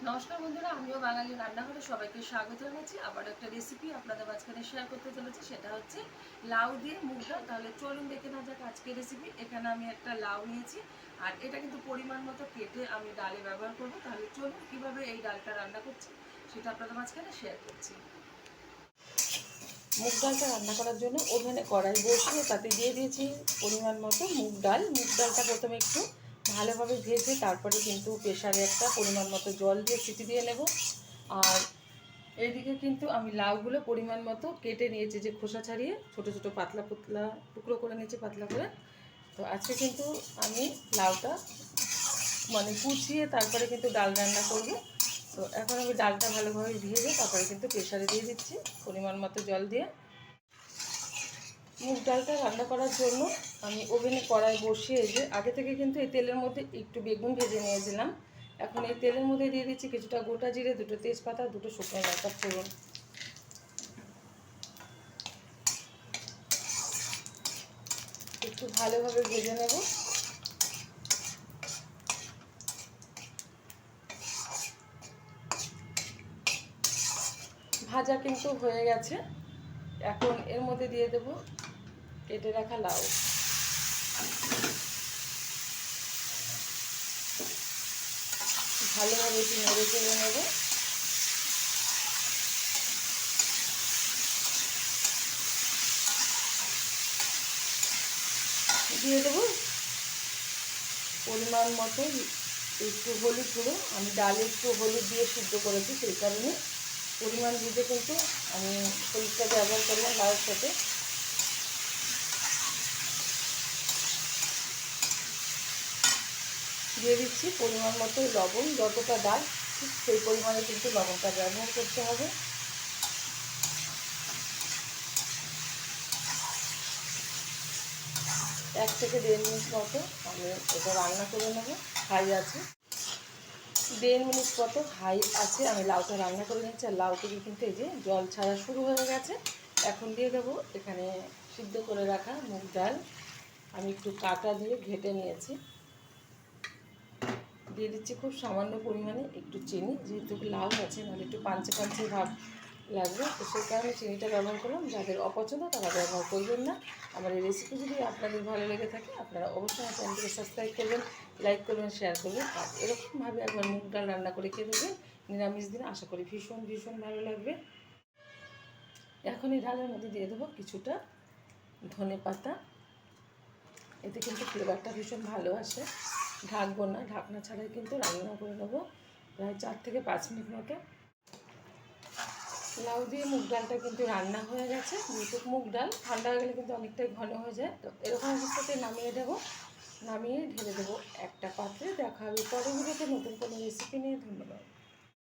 নমস্কার বন্ধুরা, আমিও বাঙালি রান্নাঘরে সবাইকে স্বাগত জানাচ্ছি। আবার একটা রেসিপি আপনাদের মাঝখানে শেয়ার করতে চলেছি, সেটা হচ্ছে লাউ দিয়ে মুগ ডাল। তাহলে চলুন দেখে নেওয়া যাক আজকের রেসিপি। এখানে আমি একটা লাউ নিয়েছি, আর এটা কিন্তু পরিমাণ মতো কেটে আমি ডালে ব্যবহার করব। তাহলে চলুন কীভাবে এই ডালটা রান্না করছি সেটা আপনাদের মাঝখানে শেয়ার করছি। মুগ ডালটা রান্না করার জন্য ওভেনে কড়াই বসিয়ে তাতে দিয়ে দিয়েছি পরিমাণ মতো মুগ ডাল। মুগ ডালটা প্রথমে একটু ভালোভাবে ভেজে তারপরে কিন্তু প্রেশারে একটা পরিমাণ মতো জল দিয়ে সিটি দিয়ে নেব। আর এইদিকে কিন্তু আমি লাউগুলো পরিমাণ মতো কেটে নিয়েছি, যে খোসা ছাড়িয়ে ছোটো ছোটো পাতলা পাতলা টুকরো করে নিয়েছি পাতলা করে। তো আজকে কিন্তু আমি লাউটা কুচিয়ে তারপরে কিন্তু ডাল রান্না করব। তো এখন আমি ডালটা ভালোভাবে ভেজে তারপরে কিন্তু প্রেশারে দিয়ে দিচ্ছি পরিমাণ মতো জল দিয়ে। মুগ ডালটা রান্না করার জন্য আমি ওভেনে কড়াই বসিয়ে যে আগে থেকে কিন্তু এই তেলের মধ্যে একটু বেগুন ভেজে নিয়েছিলাম। এখন এই তেলের মধ্যে দিয়ে দিচ্ছি কিছুটা গোটা জিরে, দুটো তেজপাতা, দুটো শুকনো লঙ্কা ফোড়ন। একটু ভালোভাবে ভেজে নেব। ভাজা কিন্তু হয়ে গেছে। এখন এর মধ্যে দিয়ে দেব কেটে রাখা লাউ। ভালোভাবে একটু নেড়ে চেড়ে নেব। দিয়ে দেবো পরিমাণ মতো একটু হলুদ গুঁড়ো। আমি ডালে একটু হলুদ দিয়ে সিদ্ধ করেছি, সেই কারণে পরিমাণ বুঝে কিন্তু আমি হলুদটা ব্যবহার করলাম লাউয়ের সাথে। দিয়ে দিচ্ছি পরিমাণ মতো লবণ। যতটা ডাল ঠিক সেই পরিমাণে কিন্তু লবণটা ব্যবহার করতে হবে। এক থেকে দেড় মিনিট মতো আমি এটা রান্না করে নেব। হাই আছে, দেড় মিনিট মতো হাই আছে আমি লাউটা রান্না করে নিচ্ছি। আর লাউ থেকে কিন্তু এই যে জল ছাড়া শুরু হয়ে গেছে। এখন দিয়ে দেবো এখানে সিদ্ধ করে রাখা মুগ ডাল। আমি একটু কাঁটা দিয়ে ঘেটে নিয়েছি। দিয়ে দিচ্ছি খুব সামান্য পরিমাণে একটু চিনি, যেহেতু লাউ আছে নাহলে একটু পাঞ্চে পাঞ্চে ভাব লাগবে, তো সেই কারণে চিনিটা ব্যবহার করলাম। যাদের অপছন্দ তারা ব্যবহার করবেন না। আমার এই রেসিপি যদি আপনাদের ভালো লেগে থাকে আপনারা অবশ্যই আমার চ্যানেলটিকে সাবস্ক্রাইব করবেন, লাইক করবেন, শেয়ার করবেন। আর এরকমভাবে একবার মুগ ডাল রান্না করে খেয়ে দেবেন নিরামিষ দিন, আশা করি ভীষণ ভীষণ ভালো লাগবে। এখন এই ডালের মধ্যে দিয়ে দেবো কিছুটা ধনে পাতা। এতে কিন্তু ফ্লেভারটা ভীষণ ভালো আসে। ঢাকবো না, ঢাকনা ছাড়াই কিন্তু রান্না করে নেবো প্রায় 4 থেকে 5 মিনিট মতো। লাউ দিয়ে মুগ ডালটা কিন্তু রান্না হয়ে গেছে। যেহেতু মুগ ডাল ঠান্ডা হয়ে গেলে কিন্তু অনেকটাই ঘন হয়ে যায়, তো এরকম অবস্থাতে নামিয়ে দেবো। নামিয়ে ঢেলে দেবো একটা পাত্রে। দেখা হবে পরবর্তীতে নতুন কোনো রেসিপি নিয়ে। ধন্যবাদ।